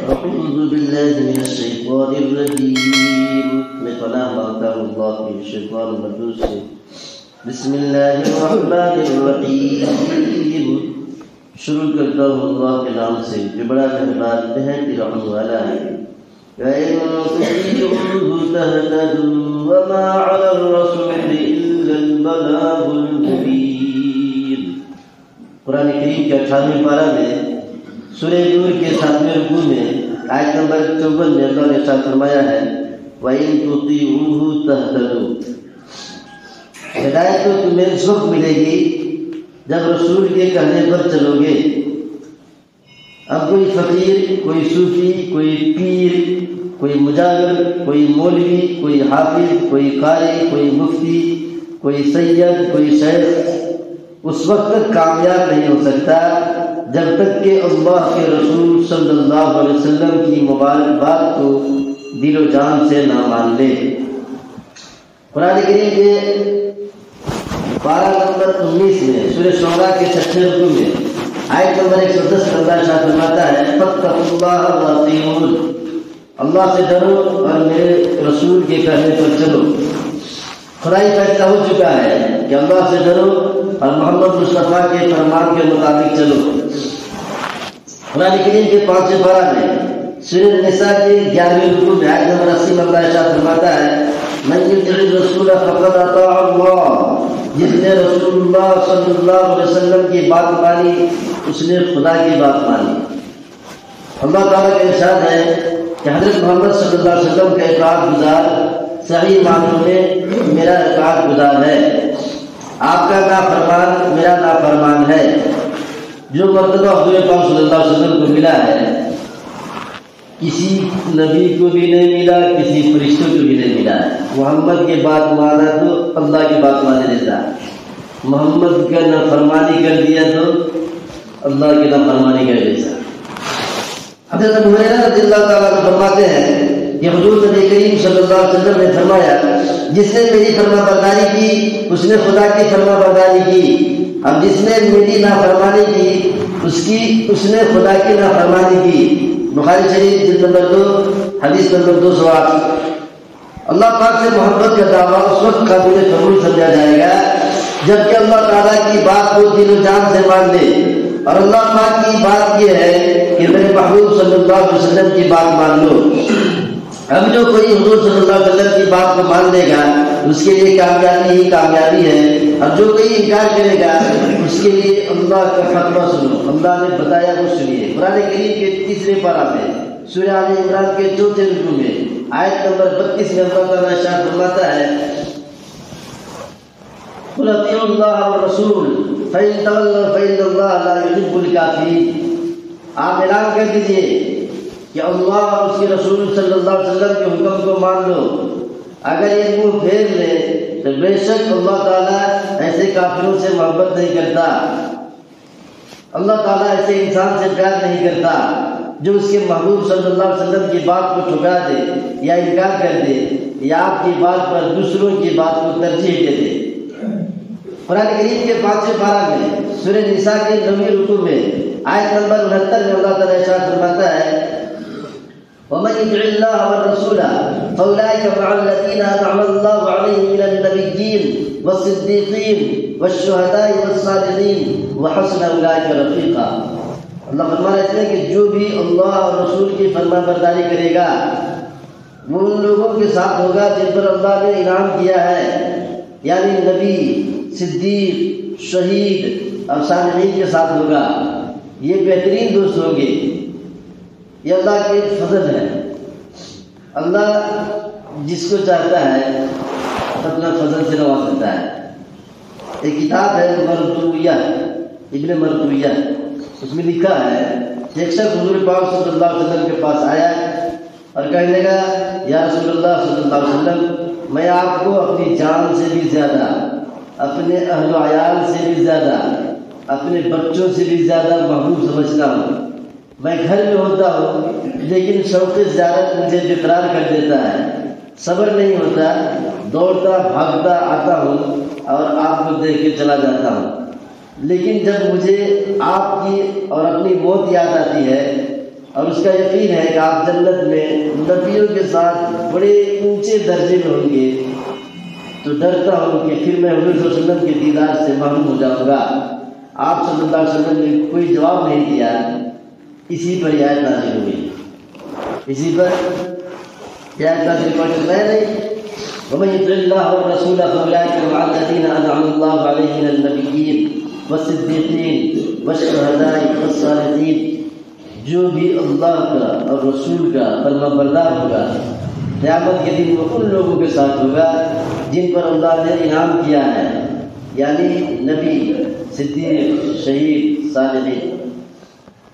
أعوذ بالله من الشيطان الرجيم میں پناہ مانگتا ہوں اللہ کے شیطان الرجیم سے. بسم اللہ الرحمن الرحیم. شروع کرتا ہوں اللہ کے نام سے جو بڑا مہربان نہایت رحم والا ہے. وَإِن تُطِيعُوهُ تَهْتَدُوا وَمَا عَلَى الرَّسُولِ إِلَّا الْبَلَاغُ الْمُبِينُ. قرآن کریم کے 18ویں پارہ میں سورہ نور کے 7ویں رکوع میں آیت نمبر 54 میں اللہ نے ارشاد فرمایا ہے وَإِن تُطِيعُوهُ تَهْتَدُوا. ہدایت تو تمہیں اس وقت ملے گی جب رسول کے کہنے پر چلو گے. اب کوئی فقیر، کوئی صوفی، کوئی پیر، کوئی مجاور، کوئی مولوی، کوئی حافظ، کوئی قاری، کوئی مفتی، کوئی سید، کوئی شیخ اس وقت تک کامیاب نہیں ہو سکتا جب تک کہ اللہ کے رسول صلی اللہ علیہ وسلم کی مبارک بات کو دل و جان سے نہ مان لے. قرآن کریم کے پارہ نمبر 19 میں سورہ شعراء کے 6 رکوع میں آیت نمبر 110 میں اللہ ارشاد فرماتا ہے فاتقوا اللہ واطیعون. اللہ سے ڈرو اور میرے رسول کے کہنے پر چلو. خدائی فیصلہ ہو چکا ہے کہ اللہ سے ڈرو اور محمد مصطفیٰ کے فرمان کے مطابق چلو. قرآن کریم کے 5ویں پارہ میں سورہ النساء کے 11ویں رکوع میں آیت نمبر 80 میں اللہ ارشاد فرماتا ہے من یطع الرسول فقد اطاع اللہ. جس نے رسول اللہ صلی اللہ علیہ وسلم کی بات مانی اس نے خدا کی بات مانی. اللہ تعالیٰ کا ارشاد ہے کہ حضرت محمد صلی اللہ علیہ وسلم کا اطاعت گزار صحیح معنوں میں میرا اطاعت گزار ہے. آپ کا نافرمان میرا نافرمان ہے. جو مرتبہ حضور پاک صلی اللہ علیہ وسلم کو ملا ہے کسی نبی کو بھی نہیں ملا، کسی فرشتوں کو بھی نہیں ملا. محمد کی بات مانا تو اللہ کی بات مانے دیتا. محمد کا نافرمانی کر دیا تو اللہ کی نافرمانی کر دیتا. حضرت ابو ہریرہ رضی اللہ تعالیٰ عنہ فرماتے ہیں کہ حضور نبی کریم صلی اللہ علیہ وسلم نے فرمایا جس نے میری فرما برداری کی اس نے خدا کی فرما برداری کی، اب جس نے میری نافرمانی کی اس نے خدا کی نافرمانی کی. بخاری شریف جلد نمبر 2 حدیث نمبر 208. اللہ پاک سے محبت کا دعویٰ اس وقت قابل قبول سمجھا جائے گا جبکہ اللہ تعالیٰ کی بات کو دل و جان سے مان لے. اور اللہ پاک کی بات یہ ہے کہ میرے محبوب صلی اللہ علیہ وسلم کی بات مان لو. اب جو کوئی حضور صلی اللہ علیہ وسلم کی بات کو مان لے گا اس کے لیے کامیابی ہی کامیابی ہے. اب جو کوئی انکار کرے گا اس کے لیے اللہ کا فتویٰ سنو. اللہ نے بتایا وہ سنیے. قرآن کریم کے 3ویں پارہ میں سورہ آل عمران کے 4تھے رکوع میں آیت نمبر 32 میں اللہ تعالیٰ ارشاد فرماتا ہے قل اطیعوا اللہ والرسول فإن تولوا فإن اللہ لا يحب الکافرین. آپ اعلان کر دیجئے کہ اللہ اور اس کے رسول صلی اللہ علیہ وسلم کے حکم کو مان لو. اگر یہ منہ پھیر لے تو بے شک اللہ تعالیٰ ایسے کافروں سے محبت نہیں کرتا. اللہ تعالیٰ ایسے انسان سے پیار نہیں کرتا جو اس کے محبوب صلی اللہ علیہ وسلم کی بات کو ٹھکرا دے یا انکار کر دے یا آپ کی بات پر دوسروں کی بات کو ترجیح دے دے. قرآن کریم کے 5ویں پارہ میں سورہ نساء کے 9ویں رکوع میں آیت نمبر 69 میں اللہ تعالیٰ ارشاد فرماتا ہے وَمَن يُطِعِ اللَّهَ وَالرَّسُولَ فَأُولَٰئِكَ مَعَ الَّذِينَ أَنْعَمَ اللَّهُ عَلَيْهِم مِّنَ النَّبِيِّينَ وَالصِّدِّيقِينَ وَالشُّهَدَاءِ وَالصَّالِحِينَ وَحَسُنَ أُولَٰئِكَ رَفِيقًا. اللہ فرما رہے ہیں کہ جو بھی اللہ اور رسول کی فرما برداری کرے گا وہ ان لوگوں کے ساتھ ہوگا جن پر اللہ نے انعام کیا ہے، یعنی نبی، صدیق، شہید اور صالحین کے ساتھ ہوگا. یہ بہترین دوست ہوں گے. یہ اللہ کے فضل ہے. اللہ جس کو چاہتا ہے اپنا فضل سے نواز دیتا ہے. ایک کتاب ہے مرتویہ، ابن مرتویہ، اس میں لکھا ہے کہ ایک شخص حضور پاک صلی اللہ علیہ وسلم کے پاس آیا اور کہنے لگا یا رسول اللہ صلی اللہ علیہ وسلم میں آپ کو اپنی جان سے بھی زیادہ، اپنے اہل و عیال سے بھی زیادہ، اپنے بچوں سے بھی زیادہ محبوب سمجھتا ہوں. میں گھر میں ہوتا ہوں لیکن شوق زیارت مجھے بےقرار کر دیتا ہے. صبر نہیں ہوتا، دوڑتا بھاگتا آتا ہوں اور آپ کو دیکھ کے چلا جاتا ہوں. لیکن جب مجھے آپ کی اور اپنی موت یاد آتی ہے اور اس کا یقین ہے کہ آپ جنت میں نبیوں کے ساتھ بڑے اونچے درجے میں ہوں گے، تو ڈرتا ہوں کہ پھر میں حضور صلی اللہ علیہ وسلم کے دیدار سے محروم ہو جاؤں گا۔ آپ صلی اللہ علیہ وسلم نے کوئی جواب نہیں دیا، اسی پر یہ آیت نازل ہوئی، اسی پر یہ آیت نازل ہوئی۔ ومن يطع الله والرسول فاولئك مع الذين انعم الله عليهم من النبيين والصديقين والشهداء والصالحين، جو بھی اللہ کا اور رسول کا فرما بردار ہوگا قیامت کے دن وہ ان لوگوں کے ساتھ ہوگا جن پر اللہ نے انعام کیا ہے، یعنی نبی، صدیق، شہید، صالحین۔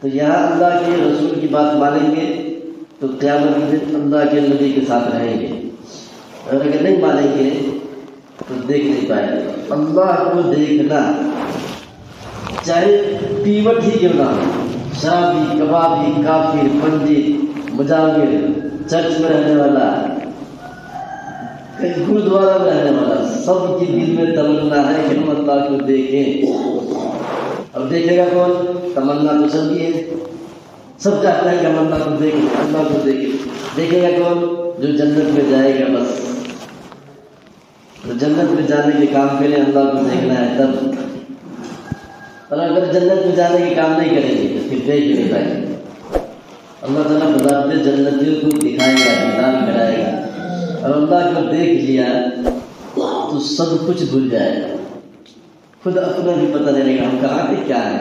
تو یہاں اللہ کے رسول کی بات مانیں گے تو قیامت کے دن اللہ کے نبی کے ساتھ رہیں گے، اور اگر نہیں مانیں گے تو دیکھ نہیں پائیں گے۔ اللہ کو دیکھنا چاہے پیوٹ ہی کیوں نہ ہو، شرابی، کبابی، کافر، پنڈت، مجاور، چرچ میں رہنے والا، کہیں گرودوارا میں رہنے والا، سب کی دل میں تمنا ہے کہ ہم اللہ کو دیکھیں۔ اب دیکھے گا کون؟ تمنا تو سب کی ہے، سب چاہتا ہے کہ ہم اللہ کو دیکھیں، اللہ کو دیکھیں۔ دیکھے گا کون؟ جو جنت میں جائے گا بس۔ تو جنت میں جانے کے کام کے لیے اللہ کو دیکھنا ہے تب، اور اگر جنت میں جانے کے کام نہیں کریں گے تو پھر دیکھ ہی نہیں پائیں گے۔ اللہ تعالیٰ بذات جنتیوں کو دکھائے گا، دیدار کرائے گا، اور اللہ کو دیکھ لیا تو سب کچھ بھول جائے گا، خود اپنا بھی پتہ نہیں لگے گا ہم کہاں تھے، کیا ہے،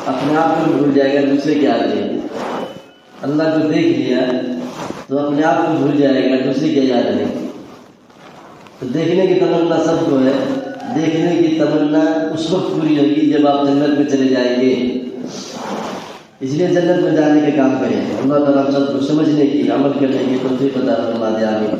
اپنے آپ کو بھول جائے گا، دوسرے کیا رہے گا۔ اللہ کو دیکھ لیا تو اپنے آپ کو بھول جائے گا، دوسرے کیا یاد رہے گا۔ تو دیکھنے کی تمنا سب کو ہے، دیکھنے کی تمنا اس وقت پوری ہوگی جب آپ جنت میں چلے جائیں گے۔ اس لیے جنت میں جانے کے کام کریں۔ اللہ تعالیٰ سب کو سمجھنے کی، عمل کرنے کی توفیق عطا فرما دے، آمین۔